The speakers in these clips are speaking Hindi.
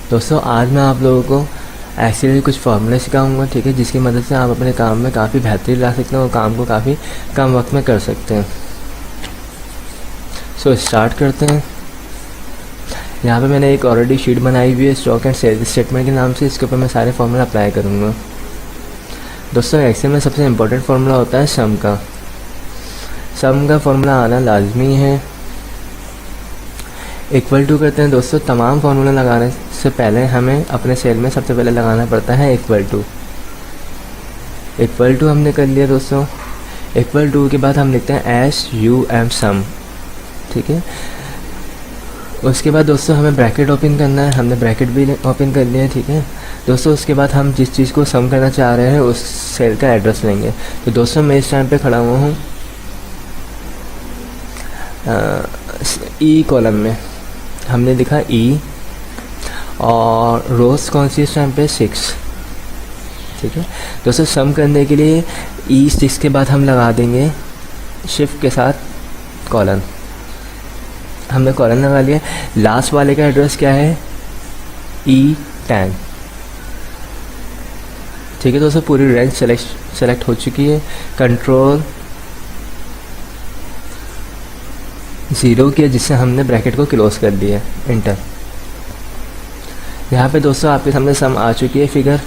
दोस्तों आज मैं आप लोगों को एक्सेल के कुछ फार्मूले सिखाऊंगा, ठीक है, जिसकी मदद से आप अपने काम में काफ़ी बेहतरी ला सकते हैं और काम को काफ़ी कम वक्त में कर सकते हैं। सो स्टार्ट करते हैं। यहाँ पे मैंने एक ऑलरेडी शीट बनाई हुई है स्टॉक एंड सेल स्टेटमेंट के नाम से। इसके ऊपर मैं सारे फार्मूला अप्लाई करूँगा। दोस्तों एक्सेल में सबसे इम्पोर्टेंट फार्मूला होता है सम का। सम का फार्मूला आना लाजमी है। इक्वल टू करते हैं दोस्तों। तमाम फार्मूला लगाने से पहले हमें अपने सेल में सबसे पहले लगाना पड़ता है इक्वल टू। इक्वल टू हमने कर लिया दोस्तों। इक्वल टू के बाद हम लिखते हैं SUM सम, ठीक है। उसके बाद दोस्तों हमें ब्रैकेट ओपन करना है। हमने ब्रैकेट भी ओपन कर लिया है, ठीक है दोस्तों। उसके बाद हम जिस चीज़ को सम करना चाह रहे हैं उस सेल का एड्रेस लेंगे। तो दोस्तों मैं इस टाइम पे खड़ा हुआ हूँ ई कॉलम में। हमने लिखा ई और रोज कौन सी इस टाइम पे 6, ठीक है दोस्तों। सम करने के लिए E6 के बाद हम लगा देंगे शिफ्ट के साथ कॉलन। हमने कॉलन लगा लिया। लास्ट वाले का एड्रेस क्या है? E10, ठीक है दोस्तों। पूरी रेंज सेलेक्ट हो चुकी है। कंट्रोल 0 किया जिससे हमने ब्रैकेट को क्लोज कर दिया, इंटर। यहाँ पे दोस्तों आपके सामने सम आ चुकी है फिगर,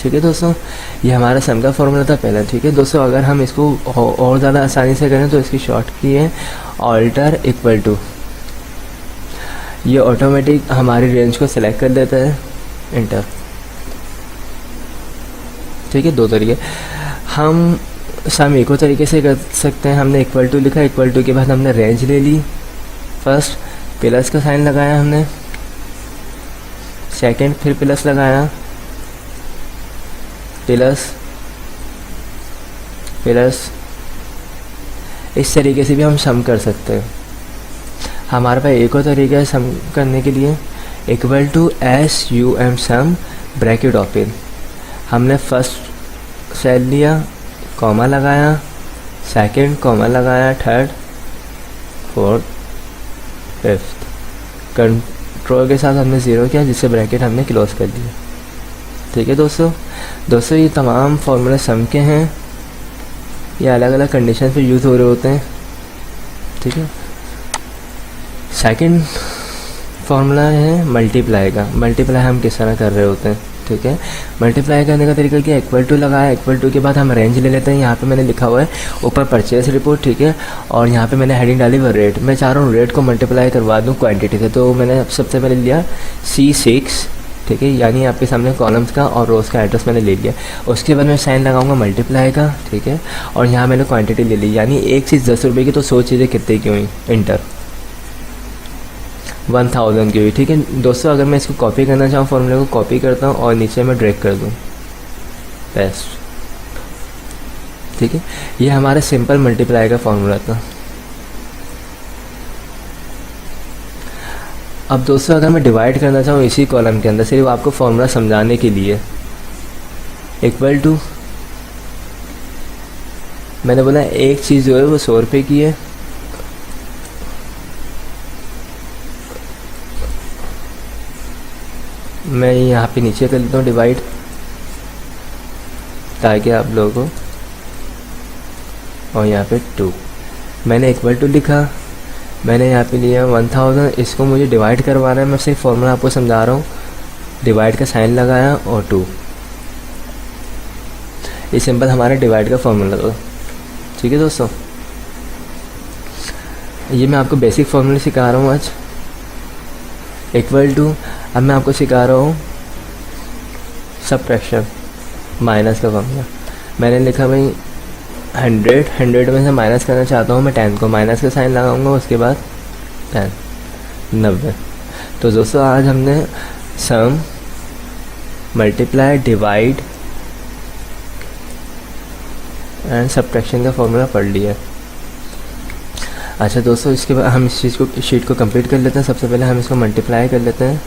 ठीक है दोस्तों। ये हमारा सम का फॉर्मूला था पहला, ठीक है दोस्तों। अगर हम इसको और ज़्यादा आसानी से करें तो इसकी शॉर्ट की है ऑल्टर इक्वल टू। ये ऑटोमेटिक हमारी रेंज को सिलेक्ट कर देता है, इंटर, ठीक है। दो तरीके हम सम एक और तरीके से कर सकते हैं। हमने इक्वल टू लिखा, इक्वल टू के बाद हमने रेंज ले ली। फर्स्ट प्लस का साइन लगाया हमने, सेकंड फिर प्लस लगाया, प्लस प्लस। इस तरीके से भी हम सम कर सकते हैं। हमारे पास एक और तरीका है सम करने के लिए, equal to SUM sum bracket open. हमने फर्स्ट सेल लिया, कॉमा लगाया, सेकंड कॉमा लगाया, थर्ड, फोर्थ, फिफ्थ। कंट्रोल के साथ हमने 0 किया जिससे ब्रैकेट हमने क्लोज कर दिया, ठीक है दोस्तों ये तमाम फार्मूला सम के हैं। ये अलग अलग कंडीशन पे यूज़ हो रहे होते हैं, ठीक है। सेकंड फार्मूला है मल्टीप्लाई का। मल्टीप्लाई हम किस तरह कर रहे होते हैं, ठीक है। मल्टीप्लाई करने का तरीका क्या? इक्वल टू लगाया, इक्वल टू के बाद हम रेंज ले लेते हैं। यहाँ पे मैंने लिखा हुआ है ऊपर परचेज रिपोर्ट, ठीक है, और यहाँ पे मैंने हेडिंग डाली हुआ रेट। मैं चाह रहा हूँ रेट को मल्टीप्लाई करवा दूँ क्वांटिटी से, तो मैंने सबसे पहले लिया C6, ठीक है, यानी आपके सामने कॉलम्स का और रोज़ का एड्रेस मैंने ले लिया। उसके बाद मैं साइन लगाऊंगा मल्टीप्लाई का, ठीक है, और यहाँ मैंने क्वांटिटी ले ली, यानी एक चीज़ 10 रुपये की, तो 100 चीज़ें कितने की हुई, इंटर। 1000 की हुई, ठीक है दोस्तों। अगर मैं इसको कॉपी करना चाहूँ फॉर्मूले को कॉपी करता हूँ और नीचे मैं ड्रैग कर दूँ, पेस्ट, ठीक है। ये हमारा सिंपल मल्टीप्लाई का फॉर्मूला था। अब दोस्तों अगर मैं डिवाइड करना चाहूँ इसी कॉलम के अंदर, सिर्फ आपको फॉर्मूला समझाने के लिए, इक्वल टू, मैंने बोला एक चीज़ जो है वो 100 रुपये की है, मैं यहाँ पे नीचे कर लेता हूँ डिवाइड ताकि आप लोगों को, और यहाँ पे 2 मैंने इक्वल टू लिखा। मैंने यहाँ पे लिया 1000, इसको मुझे डिवाइड करवाना है। मैं सिर्फ फॉर्मूला आपको समझा रहा हूँ। डिवाइड का साइन लगाया और 2। ये सिंपल हमारा डिवाइड का फॉर्मूला था, ठीक है दोस्तों। ये मैं आपको बेसिक फॉर्मूला सिखा रहा हूँ आज, इक्वल टू। अब मैं आपको सिखा रहा हूँ सबट्रैक्शन, माइनस का फॉर्मूला। मैंने लिखा भाई 100 में से माइनस करना चाहता हूँ मैं 10 को, माइनस का साइन लगाऊंगा, उसके बाद 10, 90। तो दोस्तों आज हमने सम, मल्टीप्लाई, डिवाइड एंड सबट्रैक्शन का फॉर्मूला पढ़ लिया। अच्छा दोस्तों, इसके बाद हम इस चीज़ को, शीट को कंप्लीट कर लेते हैं। सबसे पहले हम इसको मल्टीप्लाई कर लेते हैं,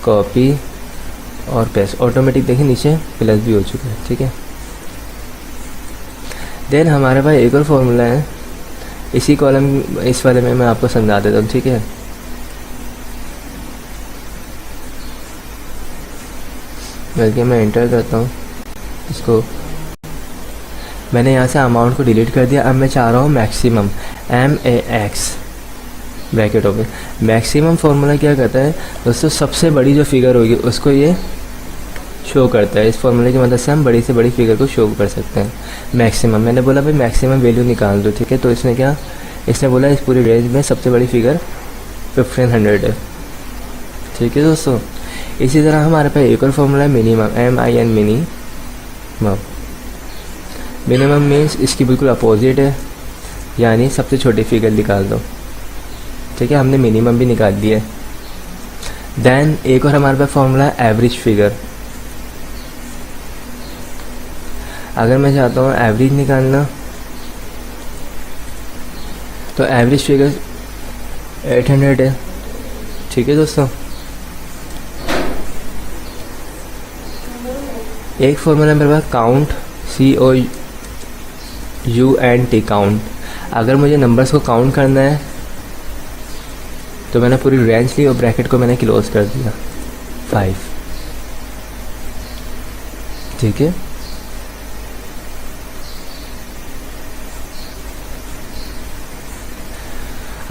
कॉपी और पेस्ट। ऑटोमेटिक देखिए नीचे प्लस भी हो चुका है, ठीक है। देन हमारे पास एक और फॉर्मूला है इसी कॉलम इस वाले में मैं आपको समझा देता हूँ, ठीक है। बल्कि मैं एंटर करता हूँ इसको, मैंने यहाँ से अमाउंट को डिलीट कर दिया। अब मैं चाह रहा हूँ maximum, MAX bracket open. Maximum formula क्या कहता है दोस्तों, सबसे बड़ी जो फिगर होगी उसको ये शो करता है। इस फार्मूले की मदद से हम बड़ी से बड़ी फिगर को शो कर सकते हैं। मैक्सिमम, मैंने बोला भाई मैक्सिमम वैल्यू निकाल दो, ठीक है। तो इसने बोला इस पूरी रेंज में सबसे बड़ी फिगर 1500 है, ठीक है दोस्तों। इसी तरह हमारे पास एक और फार्मूला है minimum, MIN minimum. Minimum means इसकी बिल्कुल अपोजिट है, यानी सबसे छोटी फिगर निकाल दो, ठीक है। हमने मिनिमम भी निकाल दिया है। देन एक और हमारे पास फार्मूला है एवरेज फिगर। अगर मैं चाहता हूँ एवरेज निकालना, तो एवरेज फिगर 800 है, ठीक है दोस्तों। एक फार्मूला मेरे पास काउंट, COUNT काउंट। अगर मुझे नंबर्स को काउंट करना है तो मैंने पूरी रेंज ली और ब्रैकेट को मैंने क्लोज कर दिया 5, ठीक है।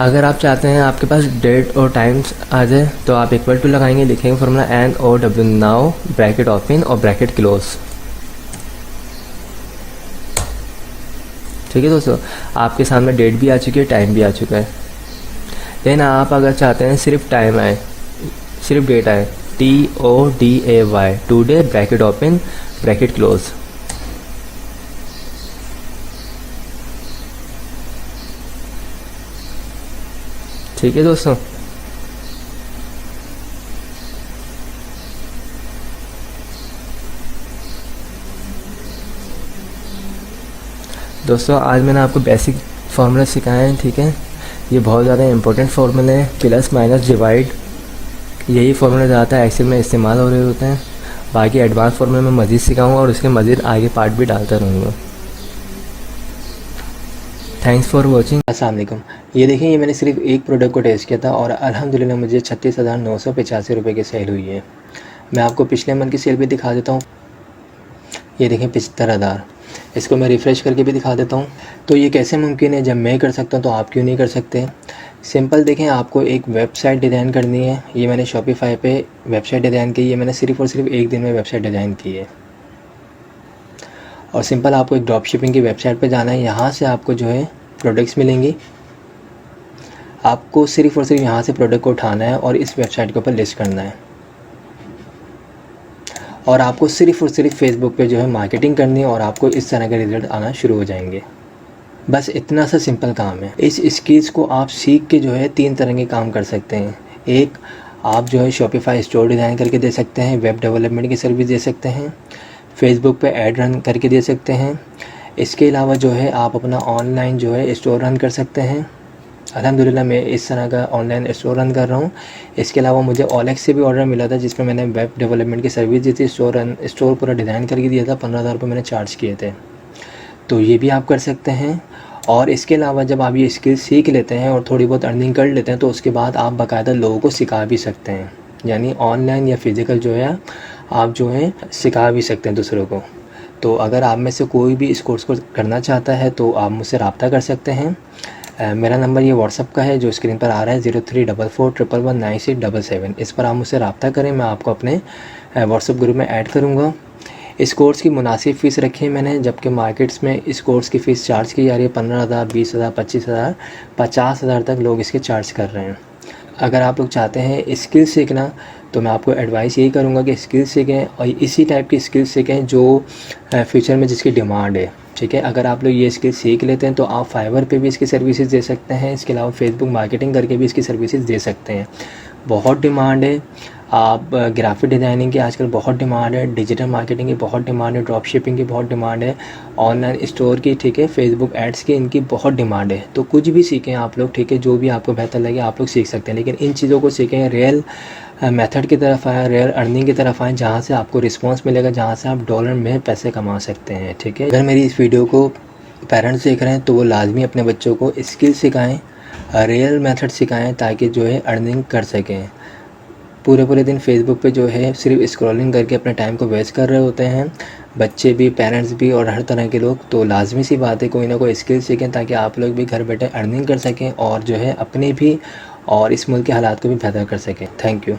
अगर आप चाहते हैं आपके पास डेट और टाइम्स आ जाए तो आप इक्वल टू लगाएंगे, लिखेंगे formula NOW now bracket open और ब्रैकेट क्लोज, ठीक है दोस्तों। आपके सामने डेट भी आ चुकी है, टाइम भी आ चुका है। देन आप अगर चाहते हैं सिर्फ टाइम आए, सिर्फ डेट आए, TODAY today bracket open bracket close, ठीक है दोस्तों। दोस्तों आज मैंने आपको बेसिक फार्मूला सिखाए हैं, ठीक है। ये बहुत ज़्यादा इंपॉर्टेंट फार्मूले हैं, प्लस माइनस डिवाइड, यही फार्मूला ज़्यादातर एक्सेल में इस्तेमाल हो रहे होते हैं। बाकी एडवांस फार्मूला मैं मज़ीद सिखाऊंगा और उसके मज़ीद आगे पार्ट भी डालता रहूँगा। Thanks for watching. अस्सलाम वालेकुम। ये देखिए, ये मैंने सिर्फ एक प्रोडक्ट को टेस्ट किया था और अल्हम्दुलिल्लाह मुझे 36,985 रुपये की सेल हुई है। मैं आपको पिछले मंथ की सेल भी दिखा देता हूँ। ये देखें 75,000। इसको मैं रिफ़्रेश करके भी दिखा देता हूँ। तो ये कैसे मुमकिन है, जब मैं कर सकता हूँ तो आप क्यों नहीं कर सकते। सिंपल देखें, आपको एक वेबसाइट डिज़ाइन करनी है। ये मैंने शॉपिफाई पे वेबसाइट डिज़ाइन की है। मैंने सिर्फ और सिर्फ एक दिन में वेबसाइट डिज़ाइन की है। और सिंपल आपको एक ड्रॉप शिपिंग की वेबसाइट पे जाना है। यहाँ से आपको जो है प्रोडक्ट्स मिलेंगी। आपको सिर्फ और सिर्फ यहाँ से प्रोडक्ट को उठाना है और इस वेबसाइट के ऊपर लिस्ट करना है। और आपको सिर्फ और सिर्फ फेसबुक पे जो है मार्केटिंग करनी है और आपको इस तरह के रिज़ल्ट आना शुरू हो जाएंगे। बस इतना सा सिंपल काम है। इस स्किल्स को आप सीख के जो है 3 तरह के काम कर सकते हैं। एक, आप जो है शॉपिफाई स्टोर डिज़ाइन करके दे सकते हैं, वेब डेवलपमेंट की सर्विस दे सकते हैं, फेसबुक पे ऐड रन करके दे सकते हैं। इसके अलावा जो है आप अपना ऑनलाइन जो है स्टोर रन कर सकते हैं। अल्हम्दुलिल्लाह मैं इस तरह का ऑनलाइन स्टोर रन कर रहा हूँ। इसके अलावा मुझे OLX से भी ऑर्डर मिला था जिसमें मैंने वेब डेवलपमेंट की सर्विस दी थी। स्टोर पूरा डिज़ाइन करके दिया था, 15,000 रुपये मैंने चार्ज किए थे। तो ये भी आप कर सकते हैं। और इसके अलावा जब आप ये स्किल सीख लेते हैं और थोड़ी बहुत अर्निंग कर लेते हैं तो उसके बाद आप बाकायदा लोगों को सिखा भी सकते हैं। यानी ऑनलाइन या फिज़िकल जो है आप जो है सिखा भी सकते हैं दूसरों को। तो अगर आप में से कोई भी इस कोर्स को करना चाहता है तो आप मुझसे रब्ता कर सकते हैं। मेरा नंबर ये व्हाट्सअप का है जो स्क्रीन पर आ रहा है, 0344119677। इस पर आप मुझसे रब्ता करें, मैं आपको अपने व्हाट्सअप ग्रुप में ऐड करूँगा। इस कोर्स की मुनासिब फ़ीस रखी है मैंने, जबकि मार्केट्स में इस कोर्स की फ़ीस चार्ज की जा रही है 15,000, 20,000, 25,000, 50,000 तक लोग इसके चार्ज कर रहे हैं। अगर आप लोग चाहते हैं स्किल सीखना तो मैं आपको एडवाइस यही करूँगा कि स्किल सीखें और इसी टाइप की स्किल सीखें जो फ्यूचर में जिसकी डिमांड है, ठीक है। अगर आप लोग ये स्किल सीख लेते हैं तो आप फाइवर पे भी इसकी सर्विसेज दे सकते हैं। इसके अलावा फेसबुक मार्केटिंग करके भी इसकी सर्विसेज दे सकते हैं। बहुत डिमांड है। आप ग्राफिक डिज़ाइनिंग की आजकल बहुत डिमांड है, डिजिटल मार्केटिंग की बहुत डिमांड है, ड्रॉप शिपिंग की बहुत डिमांड है, ऑनलाइन स्टोर की, ठीक है, फेसबुक एड्स की, इनकी बहुत डिमांड है। तो कुछ भी सीखें आप लोग, ठीक है, जो भी आपको बेहतर लगे आप लोग सीख सकते हैं। लेकिन इन चीज़ों को सीखें, रियल मेथड की तरफ आएँ, रियल अर्निंग की तरफ आएँ, जहाँ से आपको रिस्पॉन्स मिलेगा, जहाँ से आप डॉलर में पैसे कमा सकते हैं, ठीक है। अगर मेरी इस वीडियो को पेरेंट्स देख रहे हैं तो वो लाजमी अपने बच्चों को स्किल सिखाएं, रियल मेथड सिखाएं, ताकि जो है अर्निंग कर सकें। पूरे पूरे दिन फेसबुक पे जो है सिर्फ स्क्रॉलिंग करके अपने टाइम को वेस्ट कर रहे होते हैं, बच्चे भी, पेरेंट्स भी और हर तरह के लोग। तो लाजमी सी बात है कोई ना कोई स्किल सीखें, ताकि आप लोग भी घर बैठे अर्निंग कर सकें और जो है अपने भी और इस मुल्क के हालात को भी बेहतर कर सकें। Thank you.